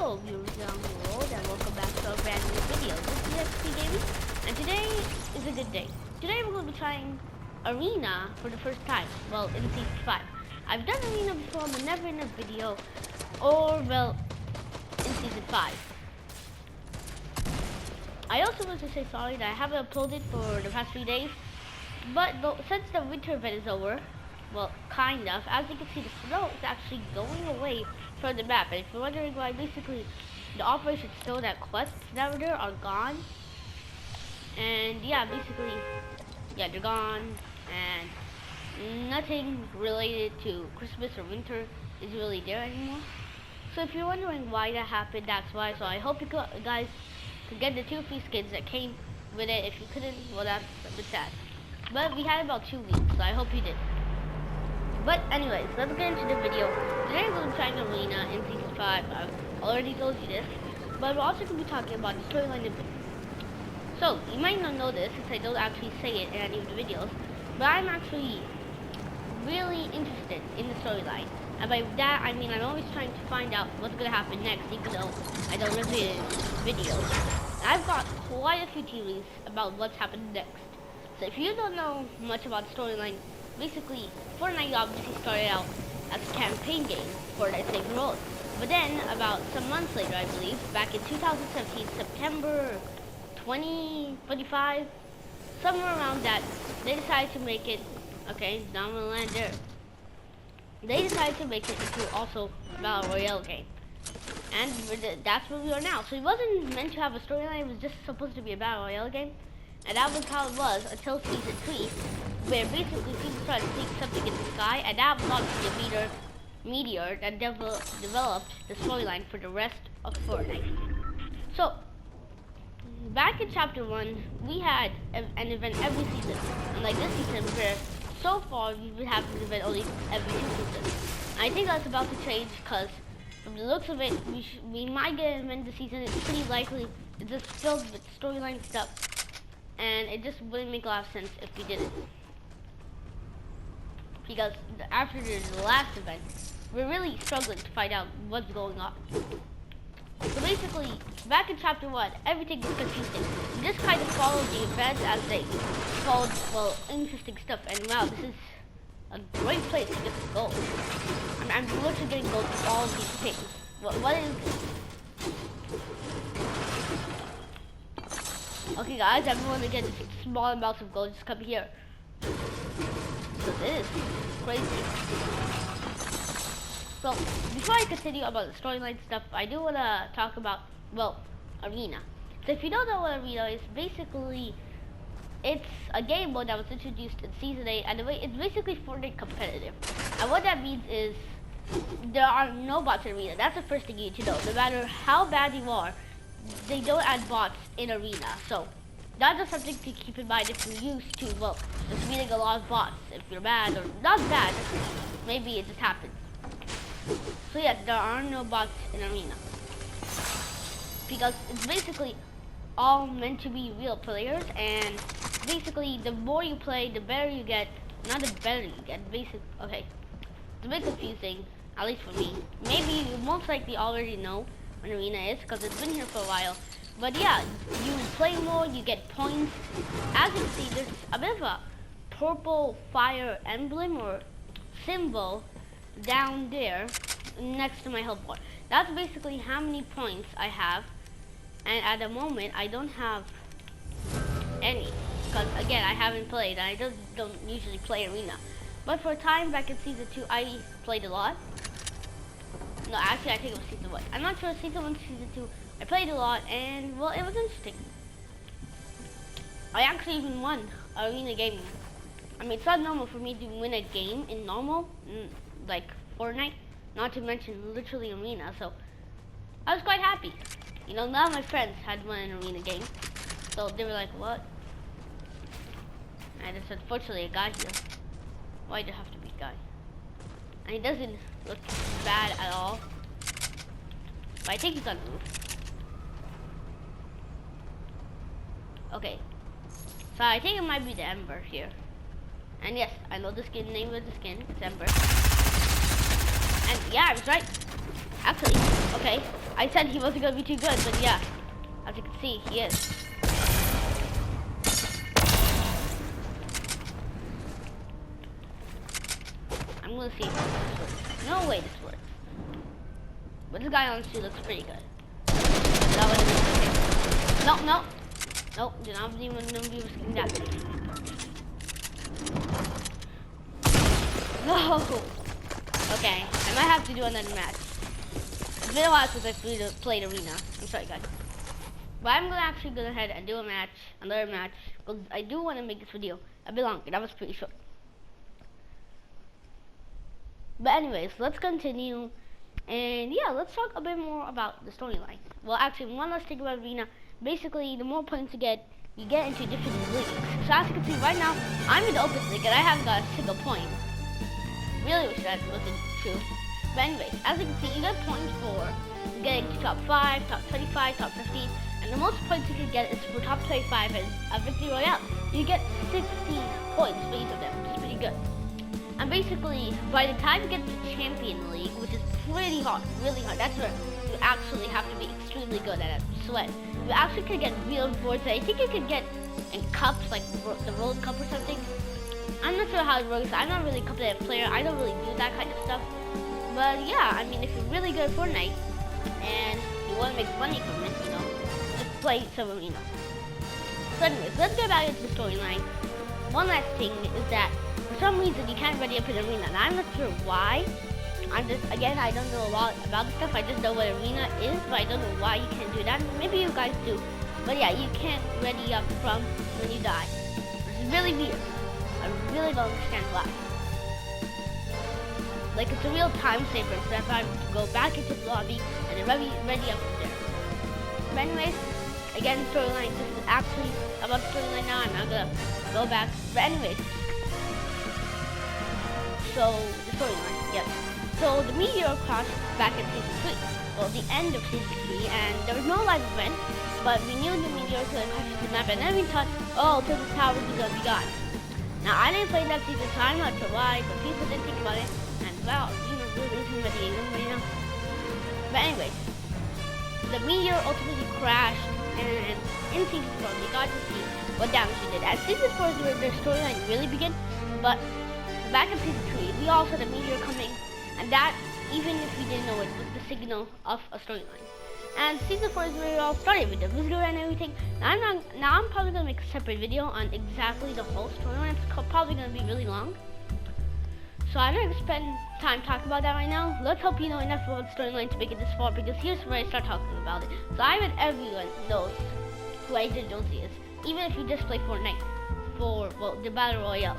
Hello viewers around the world and welcome back to a brand new video. This is XP Gaming and today is a good day. Today we're going to be trying Arena for the first time, well in Season 5. I've done Arena before but never in a video or well in Season 5. I also want to say sorry that I haven't uploaded for the past few days, but since the winter event is over, well, kind of. As you can see, the snow is actually going away from the map. And if you're wondering why, basically, the Operation Snow that quests that were there are gone. And yeah, basically, yeah, they're gone. And nothing related to Christmas or winter is really there anymore. So if you're wondering why that happened, that's why. So I hope you guys could get the 2 free skins that came with it. If you couldn't, well, that's a bit sad. But we had about 2 weeks, so I hope you did. But anyways, let's get into the video. Today we're going to be trying Arena in Season 5. I've already told you this. But we're also going to be talking about the storyline of it. So, you might not know this since I don't actually say it in any of the videos. But I'm actually really interested in the storyline. And by that, I mean I'm always trying to find out what's going to happen next, even though I don't review it in videos. I've got quite a few theories about what's happening next. So if you don't know much about the storyline, basically, Fortnite obviously started out as a campaign game, Fortnite Save the World. But then, about some months later, I believe, back in 2017, September 2025, somewhere around that, they decided to make it, okay, now I'm gonna land there. They decided to make it into also a Battle Royale game. And that's where we are now. So it wasn't meant to have a storyline, it was just supposed to be a Battle Royale game. And that was how it was until Season 3, where basically people started seeing something in the sky, and that was obviously a meteor that developed the storyline for the rest of Fortnite. So, back in Chapter 1, we had an event every season. Unlike this season, where so far we've been having an event only every 2 seasons. I think that's about to change, because from the looks of it, we might get an event this season. It's pretty likely it's just filled with storyline stuff. And it just wouldn't make a lot of sense if we did it. Because after the last event, we're really struggling to find out what's going on. So basically, back in Chapter 1, everything was confusing. We just kind of followed the events as they followed, well, interesting stuff. And wow, this is a great place to get the gold. I'm literally getting gold from all of these things. What is... Okay guys, everyone to get small amounts of gold, just come here. So this is crazy. So, before I continue about the storyline stuff, I do want to talk about, well, Arena. So if you don't know what Arena is, basically, it's a game mode that was introduced in Season 8, and it's basically Fortnite competitive. And what that means is, there are no bots in Arena. That's the first thing you need to know. No matter how bad you are, they don't add bots in Arena, so that's just something to keep in mind if you're used to, well, just meeting a lot of bots. If you're bad, or not bad, maybe it just happens. So yes, there are no bots in Arena. Because it's basically all meant to be real players, and basically the more you play, the better you get. Not the better you get, okay. It's a bit confusing, at least for me. Maybe you most likely already know what Arena is, because it's been here for a while. But yeah, you play more, you get points. As you can see, there's a bit of a purple fire emblem or symbol down there next to my health bar. That's basically how many points I have. And at the moment, I don't have any. Because again, I haven't played, and I just don't usually play Arena. But for a time back in Season 2, I played a lot. No, actually, I think it was Season 1. I'm not sure, Season 1, Season 2. I played a lot, and, well, it was interesting. I actually even won Arena Gaming. I mean, it's not normal for me to win a game in normal, like Fortnite, not to mention literally Arena, so I was quite happy. You know, none of my friends had won an Arena game, so they were like, what? And it's unfortunately a guy here. Why'd it have to be a guy? And he doesn't look bad at all. But I think he's on the roof. Okay. So I think it might be the Ember here. And yes, I know the skin name of the skin. It's Ember. And yeah, I was right. Actually, okay. I said he wasn't gonna be too good, but yeah, as you can see, he is. I'm gonna see if this works. No way this works. But this guy honestly looks pretty good. That was no, no. Nope, did not even know he was getting that good. No! Okay, I might have to do another match. It's been a while since I played Arena. I'm sorry, guys. But I'm gonna actually go ahead and do another match, because I do want to make this video a bit longer. That was pretty short. But anyways, let's continue. And yeah, let's talk a bit more about the storyline. Well, actually, one last thing about Arena. Basically, the more points you get into different leagues. So as you can see right now, I'm in the open league and I haven't got a single point. Really wish that wasn't true. But anyways, as you can see, you get points for getting to top 5, top 25, top 15, and the most points you can get is for top 25 and a victory royale. You get 60 points for each of them, which is pretty good. And basically, by the time you get to Champion League, which is pretty hard, really hard, that's where you actually have to be extremely good at it, sweat. You actually can get real rewards that I think you can get in cups, like the World Cup or something. I'm not sure how it works. I'm not really a competitive player. I don't really do that kind of stuff. But yeah, I mean, if you're really good at Fortnite and you want to make money from it, you know, just play some Arena. So anyways, let's get back into the storyline. One last thing is that for some reason you can't ready up in Arena, and I'm not sure why. Again, I don't know a lot about the stuff. I just know what Arena is, but I don't know why you can't do that. Maybe you guys do. But yeah, you can't ready up from when you die. Which is really weird. I really don't understand why. Like, it's a real time saver instead of having to go back into the lobby and then ready up from there. But anyways, again, storyline, this is actually about the storyline now. I'm not gonna go back. But anyways, so the storyline, yes. So the meteor crashed back in season 3. Well, the end of season 3, and there was no live event, but we knew the meteor could have crashed the map, and then we thought, oh, till the towers is gonna be gone. Now, I didn't play that season, so I'm not sure why, but people didn't think about it, and wow, you know, really isn't ready right now. But anyways, the meteor ultimately crashed, and in season 4, we got to see what damage it did. At season 4 is where the storyline really began, but back in season 3, we all saw the meteor coming, and that, even if we didn't know it, was the signal of a storyline. And season 4 is where it all started with the visitor and everything. Now I'm probably gonna make a separate video on exactly the whole storyline. It's probably gonna be really long, so I'm not gonna spend time talking about that right now. Let's hope you know enough about the storyline to make it this far, because here's where I start talking about it. So I bet everyone knows who Agent Jonesy is, even if you just play Fortnite for, well, the Battle Royale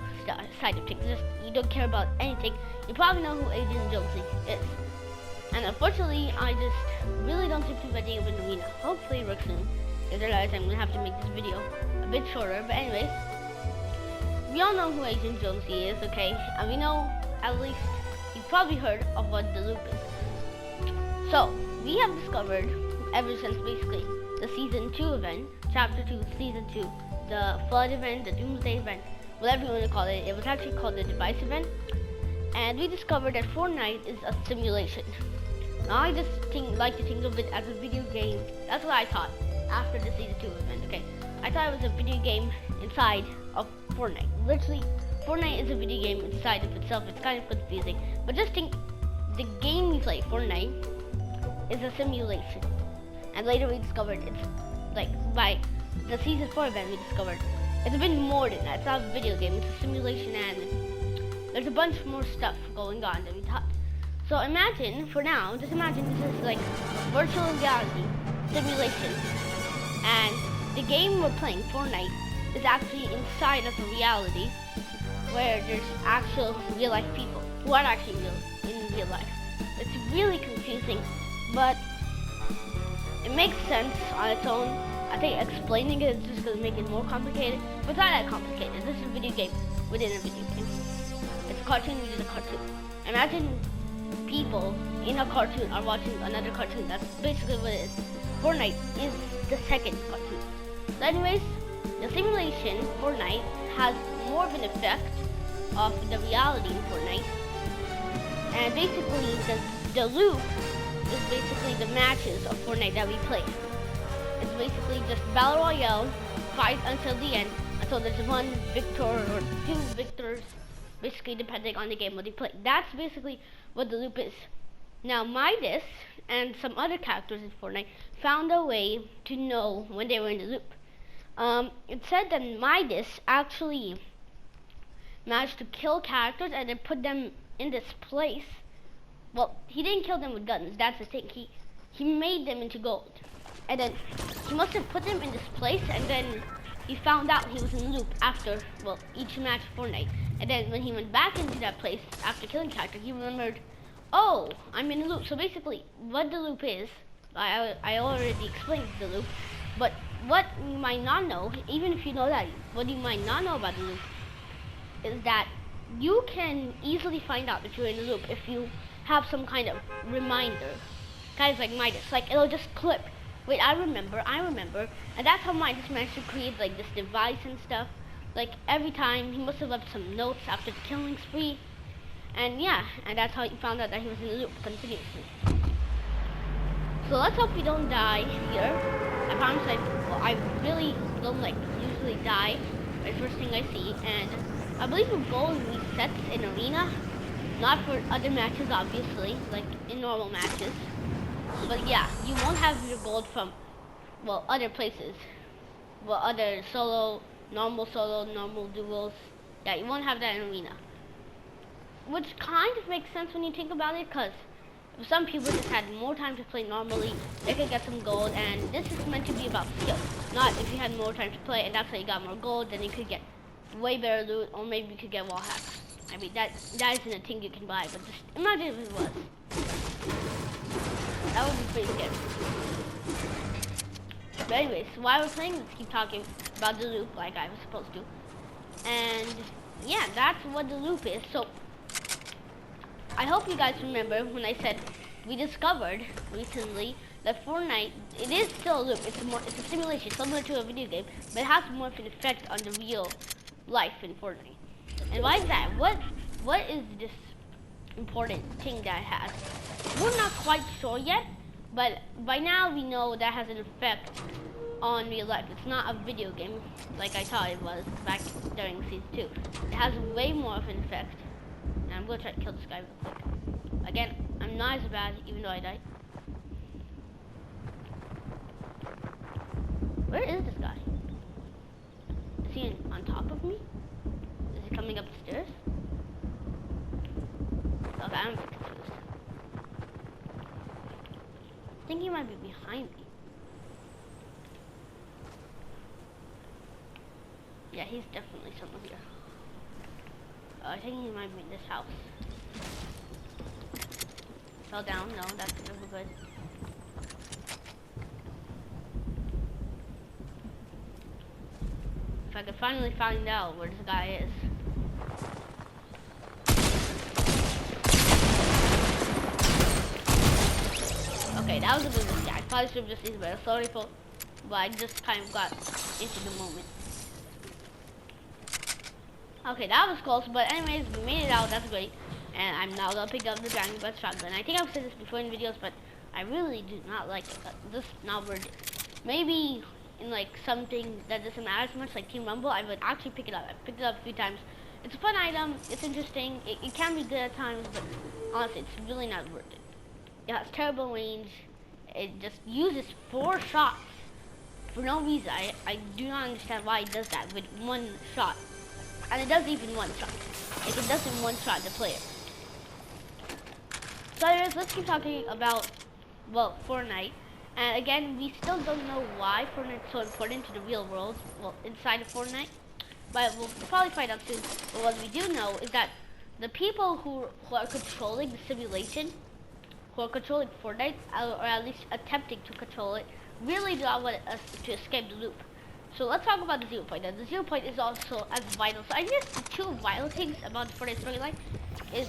side of things. Just, you don't care about anything, you probably know who Agent Jonesy is. And unfortunately, I just really don't seem to be ready with Arena. Hopefully it works soon, because otherwise I'm gonna have to make this video a bit shorter. But anyways, we all know who Agent Jonesy is, okay? And we know, at least, you've probably heard of what the loop is. So, we have discovered, ever since basically the Season 2 event, Chapter 2, Season 2, the Flood event, the Doomsday event, whatever you want to call it, it was actually called the Device event. And we discovered that Fortnite is a simulation. Now, I just like to think of it as a video game. That's what I thought after the Season 2 event, okay? I thought it was a video game inside of Fortnite. Literally, Fortnite is a video game inside of itself. It's kind of confusing. But just think, the game we play, Fortnite, is a simulation. And later we discovered it's, like, by the Season 4 event we discovered, it's a bit more than that. It's not a video game, it's a simulation, and there's a bunch more stuff going on than we thought. So imagine, for now, just imagine this is like a virtual reality simulation, and the game we're playing, Fortnite, is actually inside of a reality where there's actual real life people who are actually real in real life. It's really confusing, but it makes sense on its own. I think explaining it is just going to make it more complicated, but it's not that complicated. This is a video game within a video game. It's a cartoon within a cartoon. Imagine people in a cartoon are watching another cartoon. That's basically what it is. Fortnite is the second cartoon. So anyways, the simulation, Fortnite, has more of an effect of the reality in Fortnite. And basically, the loop is basically the matches of Fortnite that we play. It's basically just Battle Royale, fight until the end, until there's one victor or two victors, basically depending on the game mode you play. That's basically what the loop is. Now Midas and some other characters in Fortnite found a way to know when they were in the loop. It said that Midas actually managed to kill characters and then put them in this place. Well, he didn't kill them with guns, that's the thing. He made them into gold. And then he must have put them in this place, and then he found out he was in the loop after, well, each match of Fortnite. And then when he went back into that place after killing character, he remembered, oh, I'm in the loop. So basically, what the loop is, I already explained the loop, but what you might not know, even if you know that, what you might not know about the loop is that you can easily find out if you're in the loop if you have some kind of reminder. Guys like Midas, like it'll just clip. Wait, I remember, and that's how Midas managed to create like this device and stuff. Like every time he must have left some notes after the killing spree, and yeah, and that's how he found out that he was in the loop continuously. So let's hope we don't die here. I promise I really don't like usually die. The first thing I see, and I believe the goal resets in arena, not for other matches obviously, like in normal matches. But yeah, you won't have your gold from, well, other places. Well, other solo, normal duels. Yeah, you won't have that in arena. Which kind of makes sense when you think about it, because some people just had more time to play normally, they could get some gold, and this is meant to be about skill. Not if you had more time to play and that's how you got more gold, then you could get way better loot, or maybe you could get wall hacks. I mean, that isn't a thing you can buy, but just imagine if it was. That would be pretty scary. But anyways, while we're playing, let's keep talking about the loop like I was supposed to. And yeah, that's what the loop is. So I hope you guys remember when I said we discovered recently that Fortnite, it is still a loop. It's a simulation similar to a video game, but it has more of an effect on the real life in Fortnite. And why is that? What is this important thing that it has? We're not quite sure yet, but by now we know that has an effect on real life. It's not a video game like I thought it was back during season 2. It has way more of an effect. And I'm gonna try to kill this guy real quick. Again, I'm not as bad even though I died. Where is this guy? Is he on top of me? Is he coming up the stairs? Okay, I'm confused. I think he might be behind me. Yeah, he's definitely somewhere here. I think he might be in this house. Fell down? No, that's never good. If I could finally find out where this guy is. Okay, that was a good mistake. I probably should have just used better. Sorry for, but I just kind of got into the moment. Okay, that was close, but anyways, we made it out. That's great. And I'm now gonna pick up the Dragon Blood shotgun. I think I've said this before in videos, but I really do not like it. This is not worth it. Maybe in like something that doesn't matter as much, like Team Rumble, I would actually pick it up. I've picked it up a few times. It's a fun item. It's interesting. It can be good at times, but honestly, it's really not worth it. It has terrible range. It just uses 4 shots for no reason. I do not understand why it does that with 1 shot. And it does even 1 shot. Like it does in 1 shot the player. So anyways, let's keep talking about, well, Fortnite. And again, we still don't know why Fortnite is so important to the real world, well, inside of Fortnite. But we'll probably find out soon. But what we do know is that the people who are controlling the simulation, who are controlling Fortnite, or at least attempting to control it, really do not want us to escape the loop. So let's talk about the 0 point. Now, the 0 point is also as vital. So I guess the 2 vital things about the Fortnite storyline is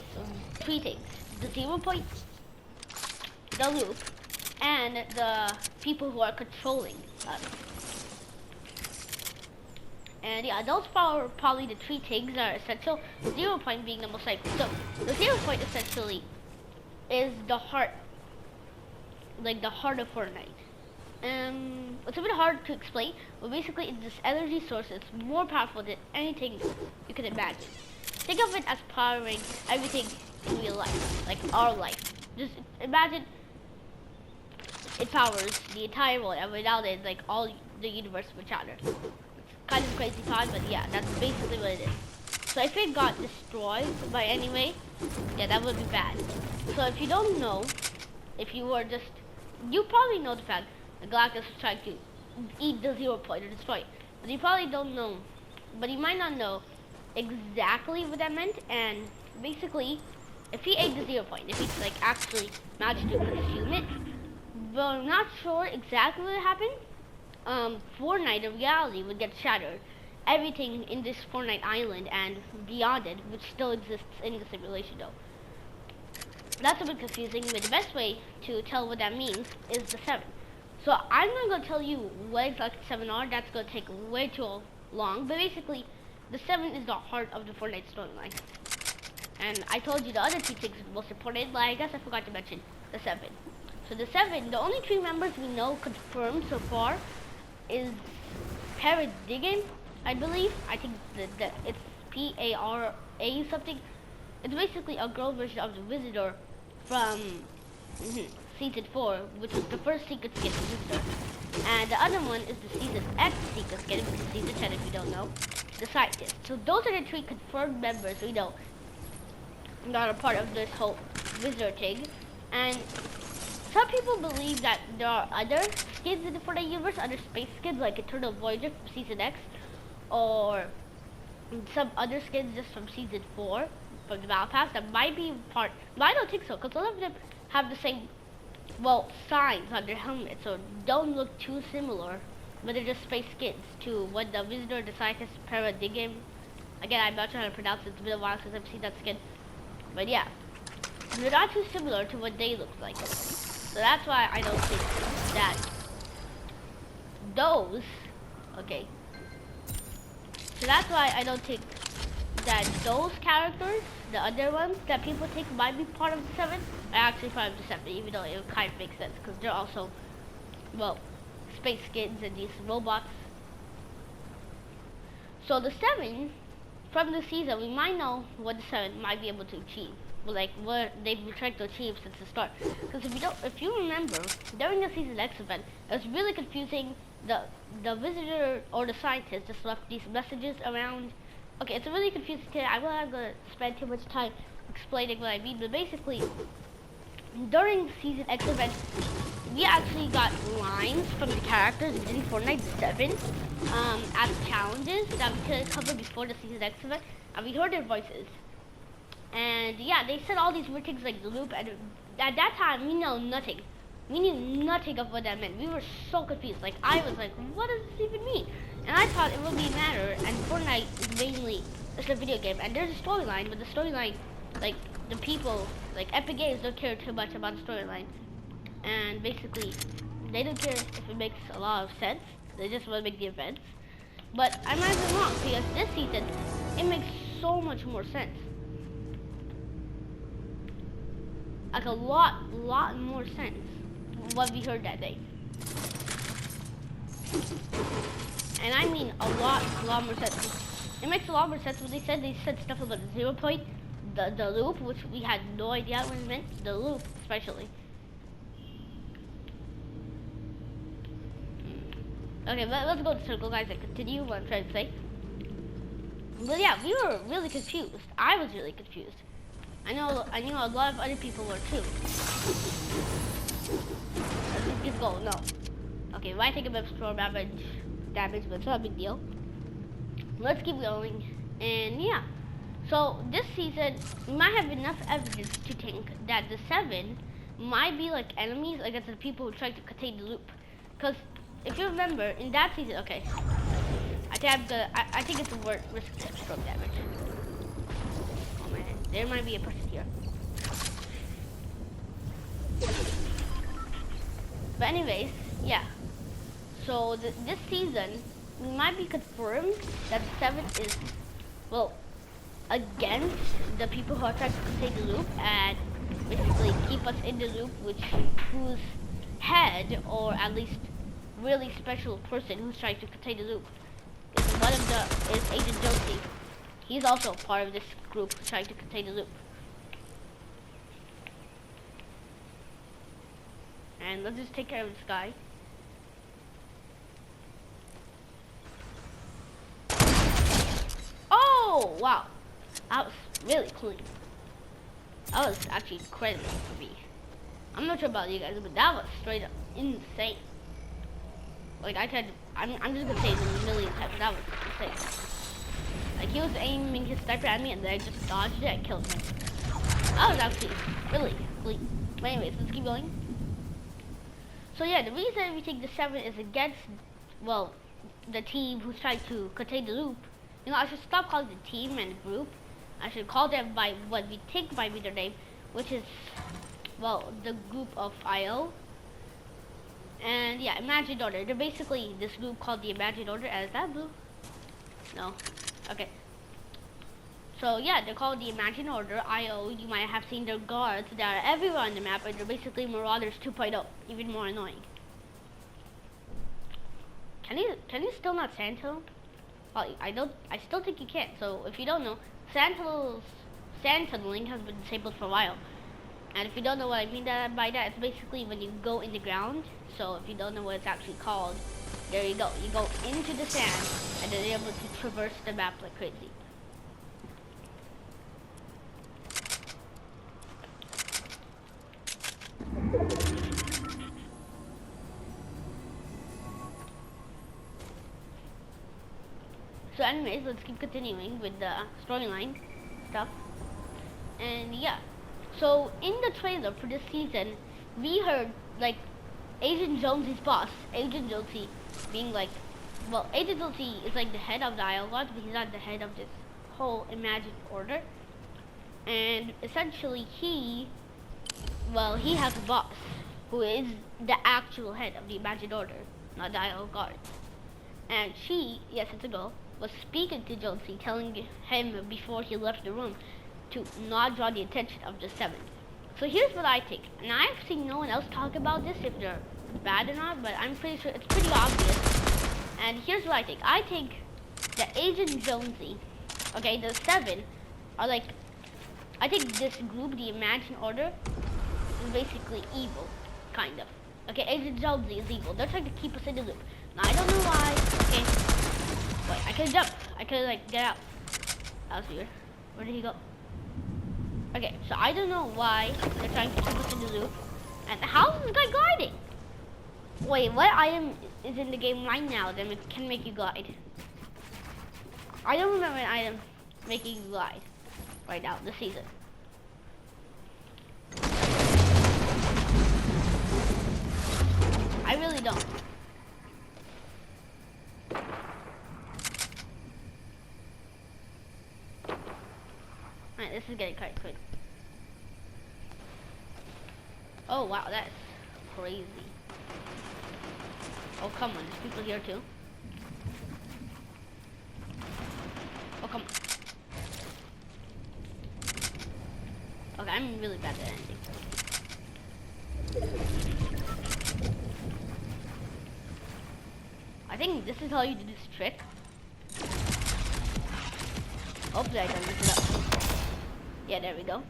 3 things. The 0 point, the loop, and the people who are controlling us. And yeah, those are probably the 3 things that are essential. The 0 point being the most likely. So the 0 point essentially is the heart like the heart of Fortnite. It's a bit hard to explain, but basically it's this energy source that's more powerful than anything you could imagine. Think of it as powering everything in real life, like our life. Just imagine it powers the entire world, and without it, like all the universe would shatter. It's kind of crazy thought, but yeah, that's basically what it is. So if it got destroyed by any way, yeah, that would be bad. So if you don't know, if you were just, you probably know the fact that Galactus was trying to eat the 0 point or destroy it. But you probably don't know, but you might not know exactly what that meant. And basically, if he ate the 0 point, if he like actually managed to consume it, but I'm not sure exactly what happened. Fortnite, the reality would get shattered. Everything in this Fortnite island and beyond it, which still exists in the simulation though. That's a bit confusing, but the best way to tell what that means is the 7. So I'm not going to tell you what exactly 7 are, that's going to take way too long, but basically, the 7 is the heart of the Fortnite storyline. And I told you the other 2 things are most important, but I guess I forgot to mention the 7. So the 7, the only 3 members we know confirmed so far is Paradigm, I believe. I think that it's P-A-R-A something. It's basically a girl version of the Visitor from Season 4, which was the first secret skin of Visitor. And the other one is the Season X secret skin, which is Season 10 if you don't know, the Scientist. So those are the 3 confirmed members we know that are part of this whole Visitor thing. And some people believe that there are other skins in the Fortnite universe, other space skins like Eternal Voyager from Season X, or some other skins just from Season 4 from the Battle Pass that might be part, but I don't think so, because a lot of them have the same, well, signs on their helmets, so don't look too similar, but they're just space skins to what the Visitor, the Scientist, Paradigm, again, I'm not trying to pronounce it, it's been a while since I've seen that skin, but yeah, they're not too similar to what they look like, so that's why I don't think that those, okay, so that's why I don't think that those characters, the other ones that people think might be part of the 7, are actually part of the 7, even though it kind of makes sense, because they're also, well, space skins and these robots. So the 7, from the season, we might know what the 7 might be able to achieve. Like what they've been trying to achieve since the start. Because if you remember, during the Season X event, it was really confusing. The Visitor or the Scientist just left these messages around. Okay, it's a really confusing thing. I'm not gonna spend too much time explaining what I mean, but basically, during the Season X event, we actually got lines from the characters in Fortnite 7 as challenges that we could cover before the Season X event, and we heard their voices. And yeah, they said all these weird things like the loop, and at that time, we know nothing. We knew nothing of what that meant. We were so confused. Like, I was like, what does this even mean? And I thought it would be a matter, and Fortnite is mainly just a video game, and there's a storyline, but the storyline, like, the people, like, Epic Games don't care too much about the storyline. And basically, they don't care if it makes a lot of sense. They just want to make the events. But I might be wrong, because this season, it makes so much more sense. Like a lot more sense what we heard that day. And I mean a lot more sense. It makes a lot more sense when they said stuff about the 0 point, the loop, which we had no idea what it meant, the loop especially. Okay, let's go to circle, guys, and continue what I'm trying to say. But yeah, we were really confused. I was really confused. I know a lot of other people were too. Let's just go, no. Okay, might take a bit of storm damage, but it's not a big deal. Let's keep going. And yeah, so this season, we might have enough evidence to think that the 7 might be like enemies against the people who tried to contain the loop. Because if you remember, in that season, okay, I think it's worth risking storm damage. Oh man, there might be a person here. But anyways, yeah. So this season, we might be confirmed that the 7 is, well, against the people who are trying to contain the loop and basically keep us in the loop, whose head, or at least really special person who's trying to contain the loop, is Agent Josie. He's also part of this group who's trying to contain the loop. And let's just take care of this guy. Oh, wow. That was really clean. That was actually incredible for me. I'm not sure about you guys, but that was straight up insane. Like, I'm just gonna say it a million times, but that was insane. Like, he was aiming his sniper at me, and then I just dodged it and killed him. That was actually really clean. But anyways, let's keep going. So yeah, the reason we take the 7 is against, well, the team who's trying to contain the loop. You know, I should stop calling the team and the group. I should call them by what we think might be their name, which is, well, the group of IO. And yeah, Imagined Order. They're basically this group called the Imagined Order. Is that blue? No. Okay. So yeah, they're called the Imagined Order, IO. You might have seen their guards that are everywhere on the map, and they're basically Marauders 2.0, even more annoying. Can you still not sand tunnel? Well, I still think you can. So if you don't know, sand tunneling has been disabled for a while. And if you don't know what I mean by that, it's basically when you go in the ground. So if you don't know what it's actually called, there you go. You go into the sand, and then you're able to traverse the map like crazy. So anyways, let's keep continuing with the storyline stuff. And yeah, so in the trailer for this season, we heard like Agent Jonesy's boss, Agent Jonesy, being like, well, Agent Jonesy is like the head of the IO Guard, but he's not the head of this whole Imagined Order. And essentially he has a boss who is the actual head of the Imagined Order, not the IO Guard. And she, yes, it's a girl, was speaking to Jonesy, telling him before he left the room to not draw the attention of the 7. So here's what I think, and I've seen no one else talk about this, if they're bad or not, but I'm pretty sure it's pretty obvious. And here's what I think. I think that Agent Jonesy, okay, the 7 are like, I think this group, the Imagined Order, is basically evil, kind of. Okay, Agent Jonesy is evil. They're trying to keep us in the loop. Now, I don't know why. Okay, wait, I could jump. I could like get out. That was weird. Where did he go? Okay, so I don't know why they're trying to keep us in the loop. And how is this guy gliding? Wait, what item is in the game right now that can make you glide? I don't remember an item making you glide right now this season. I really don't. Alright, this is getting quite quick. Oh wow, that's crazy. Oh come on, there's people here too. Oh come on. Okay, I'm really bad at anything. I think this is how you do this trick. Hopefully I can mix it up. Yeah, there we go.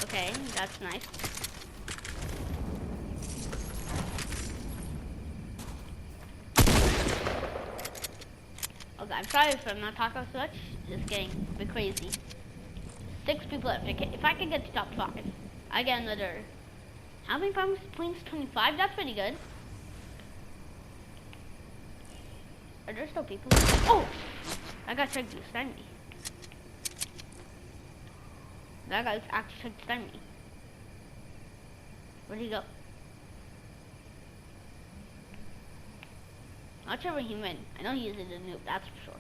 Okay, that's nice. Okay, I'm sorry if I'm not talking so much. It's getting a bit crazy. 6 people left. If I can get to top 5, I get another. How many points? 25? That's pretty good. Are there still people? Oh! That guy tried to stun me. That guy actually tried to stun me. Where'd he go? Not sure where he went. I know he is in the noob, that's for sure.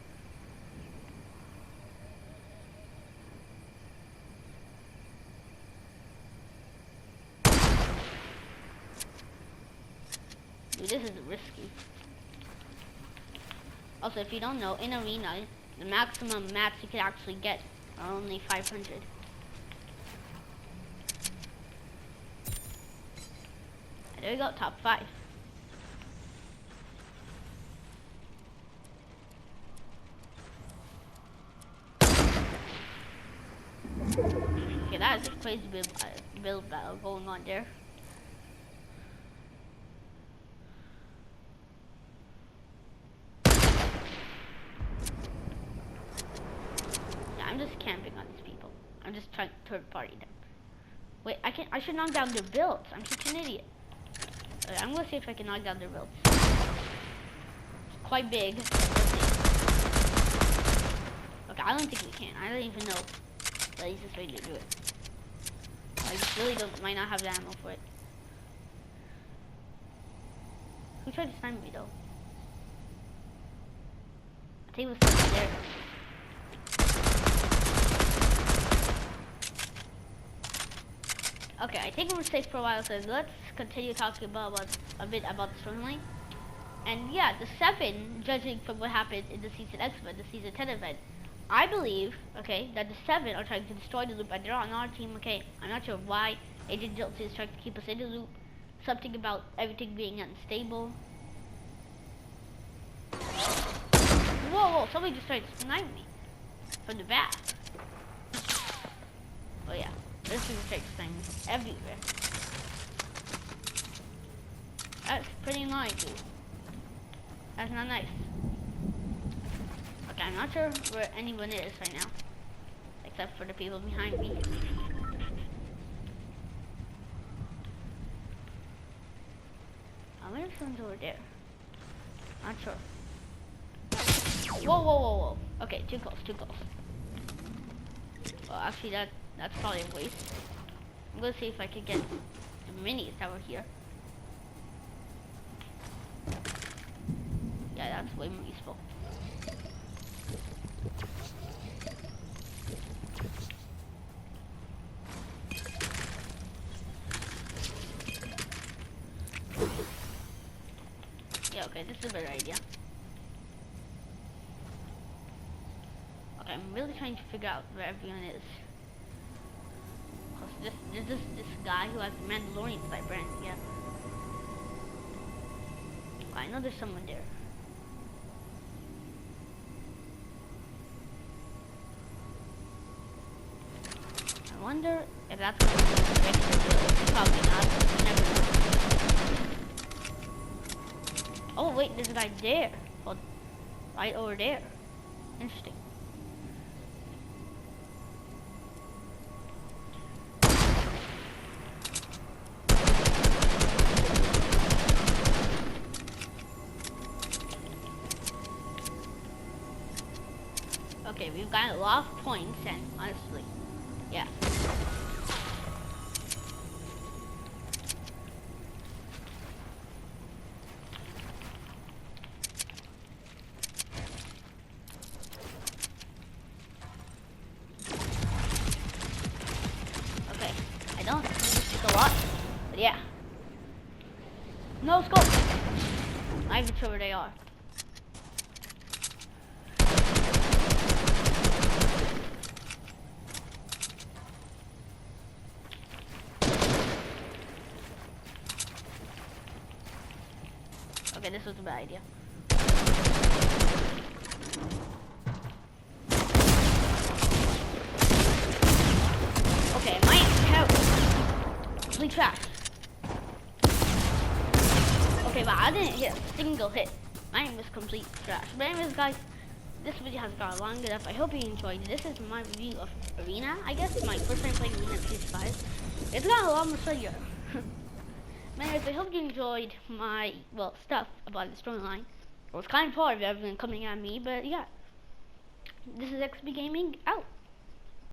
Dude, this is risky. Also, if you don't know, in Arena, the maximum mats you can actually get are only 500. There we go, top 5. Okay, that is a crazy build battle going on there. Yeah, I'm just camping on these people. I'm just trying to third party them. Wait, I should knock down their builds. I'm such an idiot. I'm gonna see if I can knock down their builds. It's quite big. Okay, I don't think we can. I don't even know the easiest way to do it. I just really might not have the ammo for it. Who tried to snipe me though? I think it was someone there. Okay, I think we're safe for a while, so let's continue talking a bit about the storyline. And yeah, the 7, judging from what happened in the Season X event, the Season 10 event, I believe, okay, that the 7 are trying to destroy the loop, and they're on our team, okay? I'm not sure why Agent Jilty is trying to keep us in the loop. Something about everything being unstable. Whoa, somebody just tried to snipe me from the back. Oh yeah. This is a thing everywhere. That's pretty annoying, dude. That's not nice. Okay, I'm not sure where anyone is right now, except for the people behind me. I wonder if someone's over there. Not sure. Whoa. Okay, too close. Well, actually, that's probably a waste. I'm gonna see if I can get the minis that were here. Yeah, that's way more useful. Yeah, okay, this is a better idea. Okay, I'm really trying to figure out where everyone is. There's this guy who has Mandalorian type brand, yeah. I know there's someone there. I wonder if that's probably not. Never know. Oh wait, there's a guy there. Oh, right over there. Interesting. Okay, we've got a lot of points, and honestly, yeah. Okay, I don't think this is a lot, but yeah. No scope. Not even sure where they are. Okay, this was a bad idea. Okay, my aim complete trash. Okay, but I didn't hit a single hit. My aim was complete trash. But anyways, guys, this video has gone long enough. I hope you enjoyed. This is my review of Arena. I guess my first time playing Arena PS5. It's got a lot more fun. Anyways, I hope you enjoyed my, stuff about the storyline. It was kind of hard with everyone coming at me, but yeah. This is XB Gaming, out.